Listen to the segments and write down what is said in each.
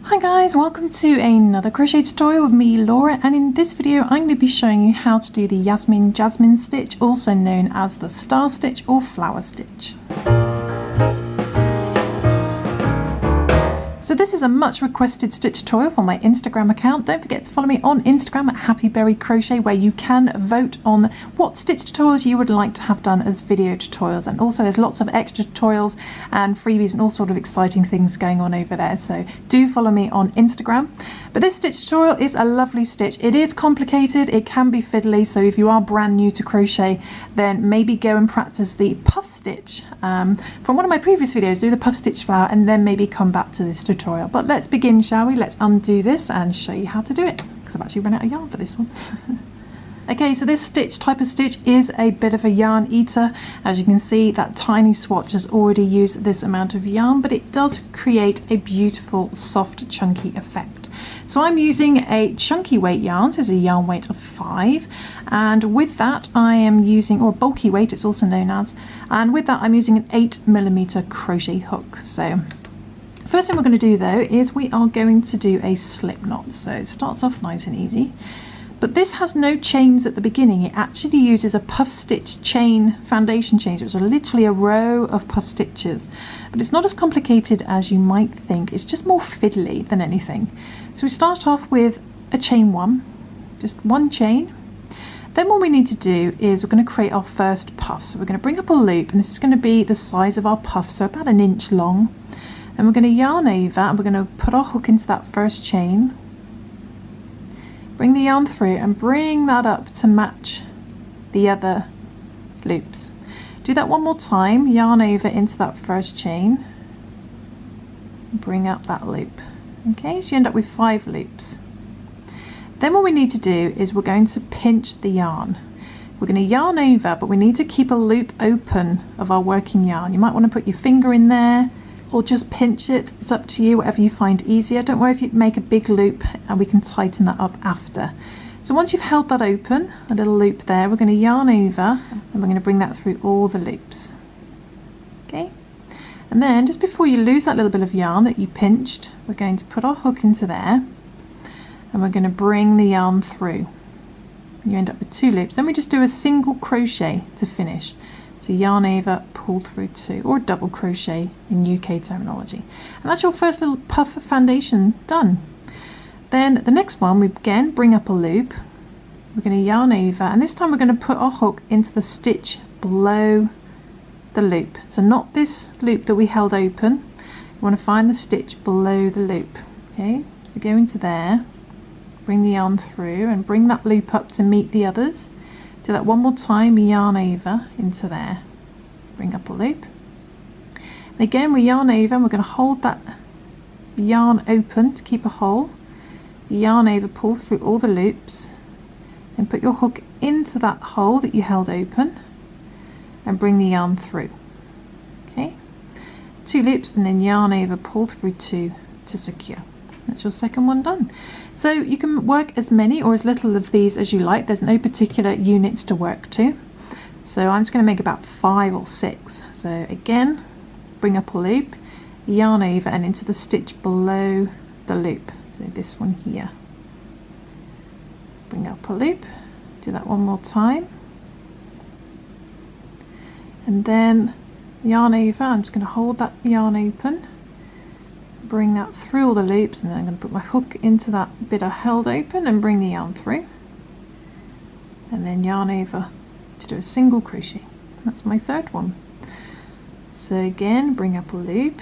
Hi guys, welcome to another crochet tutorial with me, Laura, and in this video I'm going to be showing you how to do the Jasmine stitch, also known as the star stitch or flower stitch. So this is a much requested stitch tutorial for my Instagram account. Don't forget to follow me on Instagram at happyberrycrochet, where you can vote on what stitch tutorials you would like to have done as video tutorials. And also there's lots of extra tutorials and freebies and all sort of exciting things going on over there. So do follow me on Instagram. But this stitch tutorial is a lovely stitch. It is complicated, it can be fiddly, so if you are brand new to crochet, then maybe go and practice the puff stitch from one of my previous videos. Do the puff stitch flower and then maybe come back to this tutorial. But let's begin, shall we? Let's undo this and show you how to do it, because I've actually run out of yarn for this one. Okay, so this type of stitch is a bit of a yarn eater. As you can see, that tiny swatch has already used this amount of yarn, but it does create a beautiful soft chunky effect. So I'm using a chunky weight yarn, so it's a yarn weight of 5, and with that I am using, or bulky weight it's also known as, and with that I'm using an 8mm crochet hook. So first thing we're going to do though is we are going to do a slip knot. So it starts off nice and easy, but this has no chains at the beginning. It actually uses a puff stitch chain, foundation chain. So it's literally a row of puff stitches, but it's not as complicated as you might think. It's just more fiddly than anything. So we start off with a chain 1, just one chain. Then what we need to do is we're going to create our first puff. So we're going to bring up a loop, and this is going to be the size of our puff, so about 1 inch long. And we're going to yarn over and we're going to put our hook into that first chain, bring the yarn through and bring that up to match the other loops. Do that one more time, yarn over into that first chain, bring up that loop. Okay, so you end up with 5 loops. Then what we need to do is we're going to pinch the yarn. We're going to yarn over, but we need to keep a loop open of our working yarn. You might want to put your finger in there or just pinch it. It's up to you, whatever you find easier. Don't worry if you make a big loop, and we can tighten that up after. So once you've held that open, a little loop there, we're going to yarn over and we're going to bring that through all the loops. Okay, and then just before you lose that little bit of yarn that you pinched, we're going to put our hook into there and we're going to bring the yarn through. You end up with 2 loops. Then we just do a single crochet to finish. So yarn over, pull through 2, or double crochet in UK terminology. And that's your first little puff of foundation done. Then the next one, we again bring up a loop. We're going to yarn over, and this time we're going to put our hook into the stitch below the loop. So not this loop that we held open. You want to find the stitch below the loop. Okay, so go into there, bring the yarn through and bring that loop up to meet the others. Do that one more time, yarn over into there, bring up a loop, and again we yarn over and we're going to hold that yarn open to keep a hole, yarn over, pull through all the loops, and put your hook into that hole that you held open and bring the yarn through. Okay, 2 loops and then yarn over, pull through 2 to secure. That's your second one done. So you can work as many or as little of these as you like. There's no particular units to work to. So I'm just going to make about 5 or 6. So again, bring up a loop, yarn over and into the stitch below the loop. So this one here. Bring up a loop, do that one more time. And then yarn over, I'm just going to hold that yarn open, bring that through all the loops, and then I'm going to put my hook into that bit I held open and bring the yarn through, and then yarn over to do a single crochet. That's my third one. So again, bring up a loop,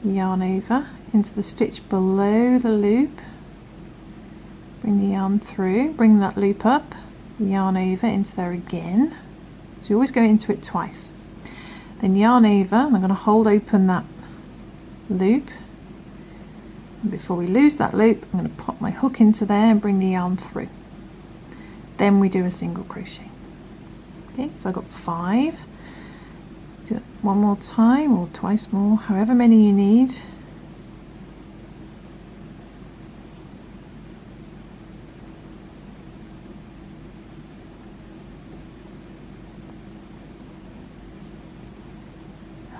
yarn over into the stitch below the loop, bring the yarn through, bring that loop up, yarn over into there again. So you always go into it twice. Then yarn over, and I'm going to hold open that loop. Before we lose that loop, I'm going to pop my hook into there and bring the yarn through. Then we do a single crochet. Okay, so I've got 5. Do it one more time or twice more, however many you need.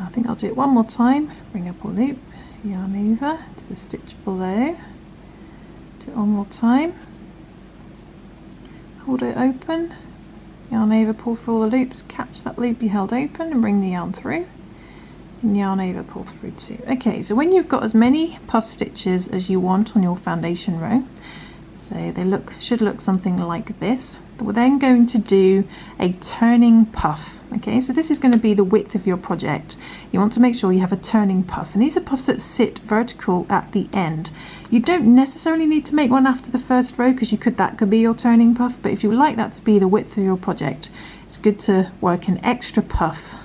I think I'll do it one more time. Bring up a loop, yarn over to the stitch below, do it one more time, hold it open, yarn over, pull through all the loops, catch that loop you held open and bring the yarn through, and yarn over, pull through two. Okay, so when you've got as many puff stitches as you want on your foundation row, so they should look something like this, we're then going to do a turning puff. Okay, so this is going to be the width of your project. You want to make sure you have a turning puff, and these are puffs that sit vertical at the end. You don't necessarily need to make one after the first row, because that could be your turning puff, but if you would like that to be the width of your project, it's good to work an extra puff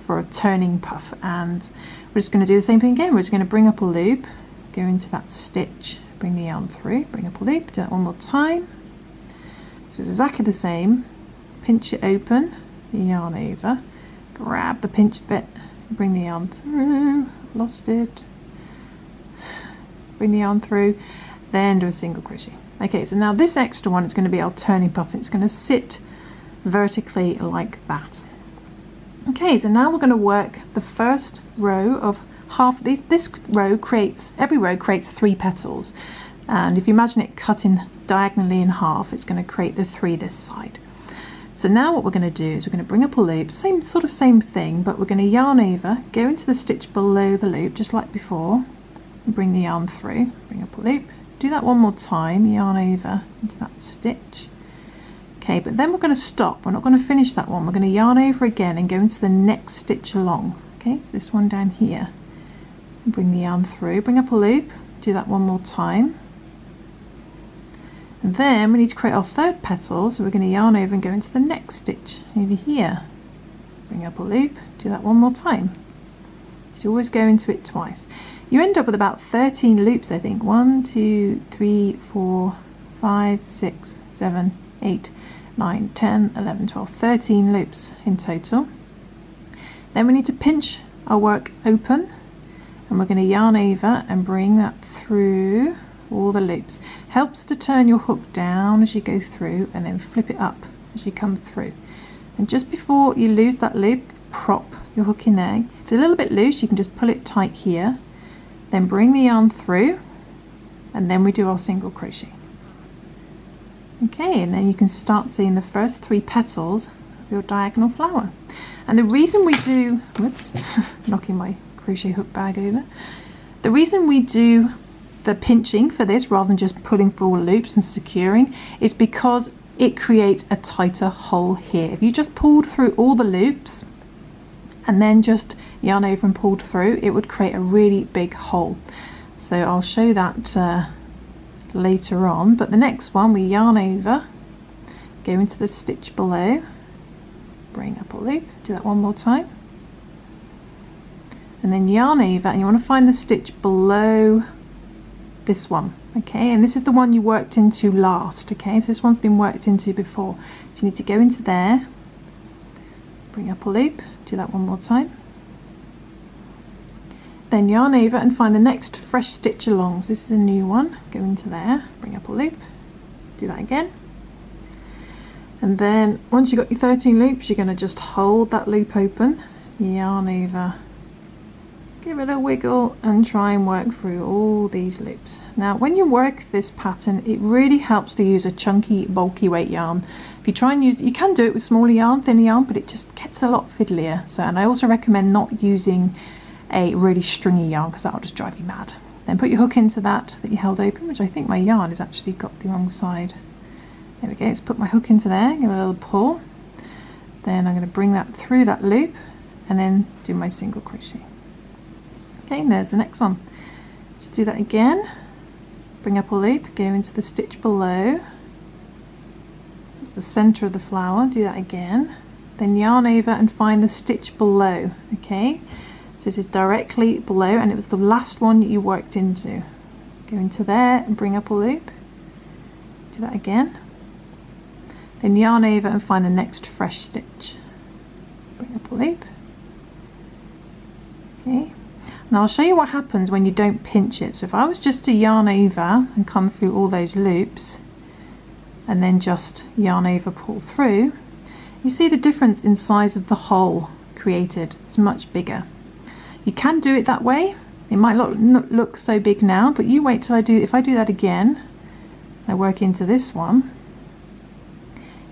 for a turning puff. And we're just going to do the same thing again. We're just going to bring up a loop, go into that stitch, bring the yarn through, bring up a loop, do that one more time. So it's exactly the same. Pinch it open, yarn over, grab the pinched bit, bring the yarn through, lost it, bring the yarn through, then do a single crochet. Okay, so now this extra one is going to be our turning puff. It's going to sit vertically like that. Okay, so now we're going to work the first row of half. This row creates, every row creates 3 petals, and if you imagine it cutting diagonally in half, it's going to create the 3 this side. So now what we're going to do is we're going to bring up a loop, same thing, but we're going to yarn over, go into the stitch below the loop just like before, and bring the yarn through, bring up a loop, do that one more time, yarn over into that stitch. Okay, but then we're going to stop, we're not going to finish that one, we're going to yarn over again and go into the next stitch along. Okay, so this one down here, and bring the yarn through, bring up a loop, do that one more time. And then we need to create our 3rd petal, so we're going to yarn over and go into the next stitch over here. Bring up a loop, do that one more time. So you always go into it twice. You end up with about 13 loops, I think. 1, 2, 3, 4, 5, 6, 7, 8, 9, 10, 11, 12, 13 loops in total. Then we need to pinch our work open, and we're going to yarn over and bring that through all the loops. Helps to turn your hook down as you go through and then flip it up as you come through. And just before you lose that loop, prop your hook in there. If it's a little bit loose, you can just pull it tight here, then bring the yarn through, and then we do our single crochet. Okay, and then you can start seeing the first 3 petals of your diagonal flower. And the reason we do, whoops, knocking my crochet hook bag over. The reason we do the pinching for this rather than just pulling through all loops and securing is because it creates a tighter hole here. If you just pulled through all the loops and then just yarn over and pulled through, it would create a really big hole. So I'll show that later on, but the next one we yarn over, go into the stitch below, bring up a loop, do that one more time, and then yarn over, and you want to find the stitch below this one. Okay, and this is the one you worked into last. Okay, so this one's been worked into before, so you need to go into there, bring up a loop, do that one more time, then yarn over and find the next fresh stitch along. So this is a new one, go into there, bring up a loop, do that again, and then once you've got your 13 loops, you're going to just hold that loop open, yarn over, give it a wiggle and try and work through all these loops. Now when you work this pattern, it really helps to use a chunky, bulky weight yarn. If you try and use, you can do it with smaller yarn, thinner yarn, but it just gets a lot fiddlier. So, and I also recommend not using a really stringy yarn because that'll just drive you mad. Then put your hook into that you held open, which I think my yarn has actually got the wrong side. There we go, let's put my hook into there, give it a little pull. Then I'm going to bring that through that loop and then do my single crochet. Okay, and there's the next one. Let's do that again. Bring up a loop, go into the stitch below. This is the center of the flower, do that again. Then yarn over and find the stitch below. Okay, so this is directly below and it was the last one that you worked into. Go into there and bring up a loop. Do that again. Then yarn over and find the next fresh stitch. Bring up a loop. Okay. Now I'll show you what happens when you don't pinch it. So if I was just to yarn over and come through all those loops and then just yarn over, pull through, you see the difference in size of the hole created. It's much bigger. You can do it that way, It might not look so big now, but you wait till if I do that again, I work into this one.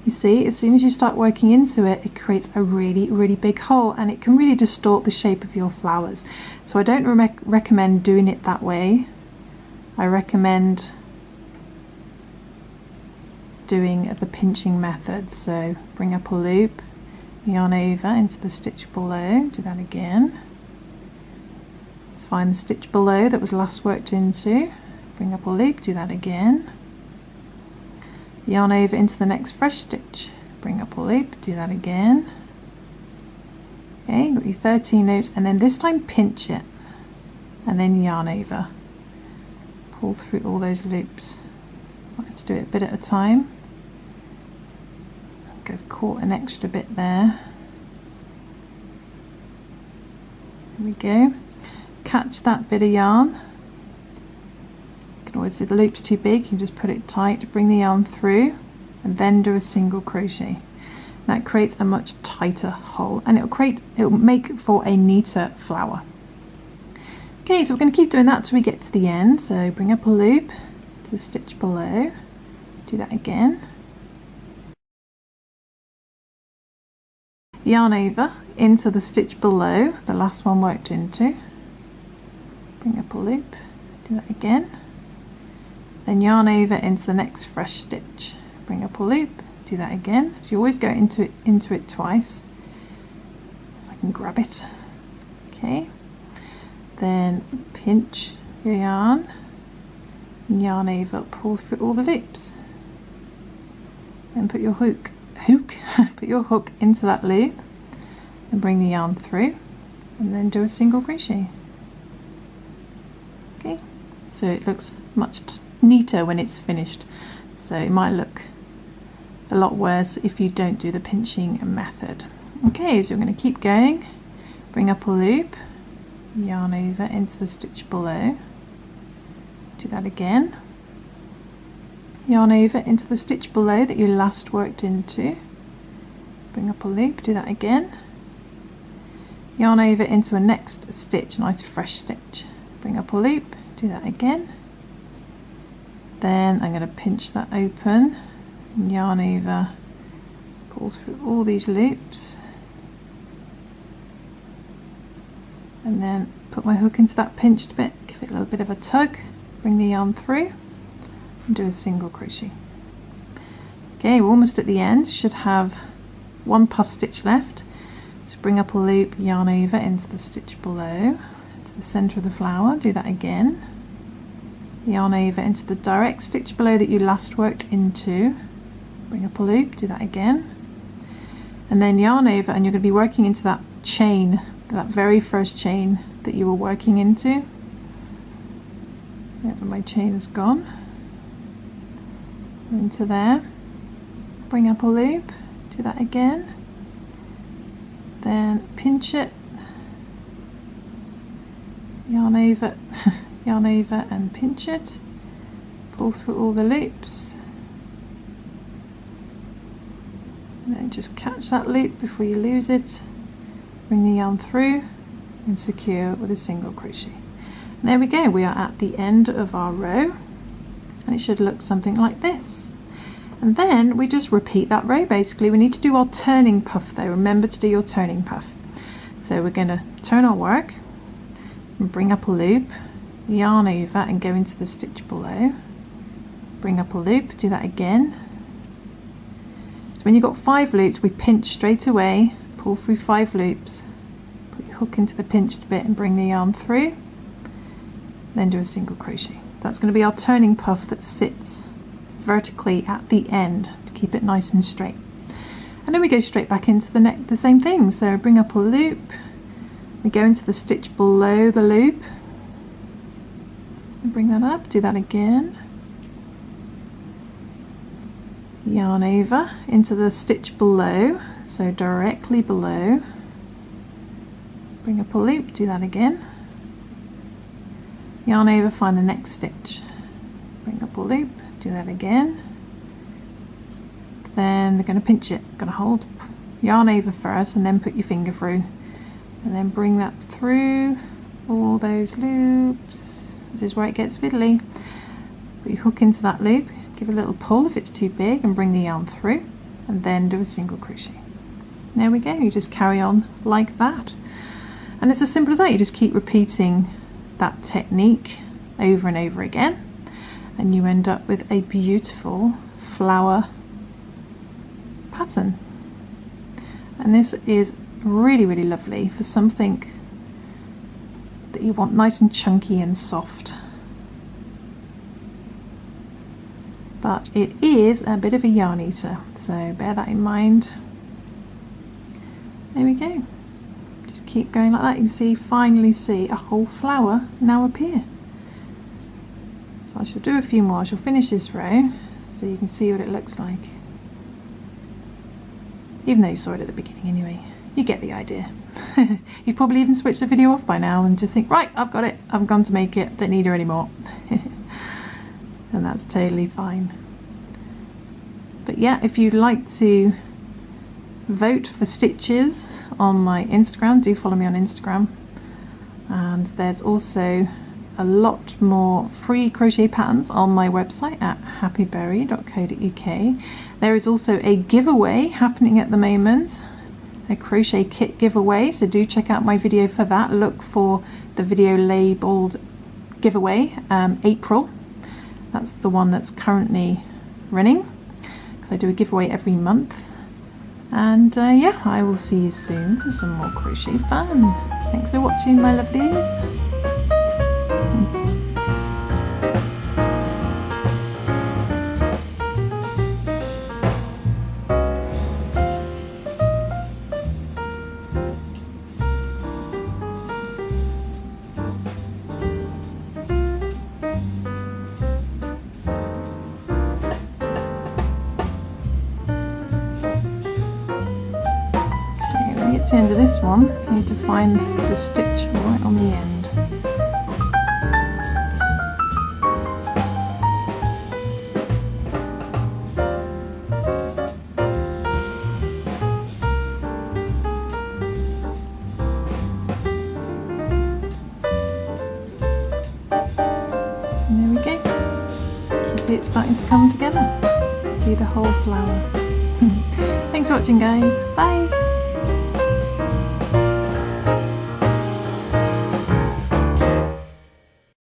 You see, as soon as you start working into it, it creates a really, really big hole, and it can really distort the shape of your flowers. So I don't recommend doing it that way. I recommend doing the pinching method. So bring up a loop, yarn over into the stitch below, do that again. Find the stitch below that was last worked into, bring up a loop, do that again. Yarn over into the next fresh stitch, bring up a loop, do that again. Okay, got your 13 loops, and then this time pinch it, and then yarn over. Pull through all those loops. I have to do it a bit at a time. I've caught an extra bit there. There we go. Catch that bit of yarn. You can always, if the loop's too big, you can just put it tight, bring the yarn through, and then do a single crochet. That creates a much tighter hole, and it'll make for a neater flower. Okay, so we're going to keep doing that till we get to the end. So bring up a loop to the stitch below, do that again. Yarn over into the stitch below, the last one worked into. Bring up a loop, do that again. Then yarn over into the next fresh stitch. Bring up a loop, do that again. So you always go into it twice. If I can grab it. Okay. Then pinch your yarn, and yarn over, pull through all the loops. Then put your hook put your hook into that loop and bring the yarn through, and then do a single crochet. Okay, so it looks much neater when it's finished. So it might look a lot worse if you don't do the pinching method. Okay, so we're going to keep going. Bring up a loop, yarn over into the stitch below, do that again. Yarn over into the stitch below that you last worked into, bring up a loop, do that again. Yarn over into a next stitch, nice fresh stitch, bring up a loop, do that again. Then I'm going to pinch that open, and yarn over, pull through all these loops, and then put my hook into that pinched bit, give it a little bit of a tug, bring the yarn through, and do a single crochet. Okay, we're almost at the end. You should have one puff stitch left. So bring up a loop, yarn over into the stitch below, to the center of the flower, do that again. Yarn over into the direct stitch below that you last worked into, bring up a loop, do that again. And then yarn over, and you're going to be working into that chain, that very first chain that you were working into. Wherever my chain has gone. Into there, bring up a loop, do that again, then pinch it, yarn over yarn over and pinch it, pull through all the loops, and then just catch that loop before you lose it, bring the yarn through and secure with a single crochet. And there we go, we are at the end of our row. And it should look something like this. And then we just repeat that row basically. We need to do our turning puff though. Remember to do your turning puff. So we're going to turn our work and bring up a loop, yarn over and go into the stitch below. Bring up a loop, do that again. So when you've got 5 loops, we pinch straight away, pull through 5 loops, put your hook into the pinched bit and bring the yarn through, then do a single crochet. That's going to be our turning puff that sits vertically at the end to keep it nice and straight. And then we go straight back into the same thing. So bring up a loop, we go into the stitch below the loop, and bring that up, do that again. Yarn over into the stitch below, so directly below, bring up a loop, do that again. Yarn over, find the next stitch, bring up a loop, do that again. Then we're going to pinch it, going to hold, yarn over first and then put your finger through, and then bring that through, all those loops. This is where it gets fiddly. Put your hook into that loop, give a little pull if it's too big and bring the yarn through, and then do a single crochet. There we go, you just carry on like that. And it's as simple as that. You just keep repeating that technique over and over again, and you end up with a beautiful flower pattern. And this is really, really lovely for something that you want nice and chunky and soft. But it is a bit of a yarn eater, so bear that in mind. There we go. Just keep going like that. You can see, finally see a whole flower now appear. So I shall do a few more. I shall finish this row so you can see what it looks like. Even though you saw it at the beginning anyway, you get the idea. You've probably even switched the video off by now and just think, right, I've got it, I've gone to make it, don't need her anymore. And that's totally fine. But yeah, if you'd like to vote for stitches on my Instagram, do follow me on Instagram. And there's also a lot more free crochet patterns on my website at happyberry.co.uk. There is also a giveaway happening at the moment, a crochet kit giveaway, so do check out my video for that. Look for the video labelled giveaway April. That's the one that's currently running, because I do a giveaway every month. And yeah, I will see you soon for some more crochet fun. Thanks for watching, my lovelies. To the end of this one, you need to find the stitch right on the end. And there we go. You can see it's starting to come together. See the whole flower. Thanks for watching, guys. Bye!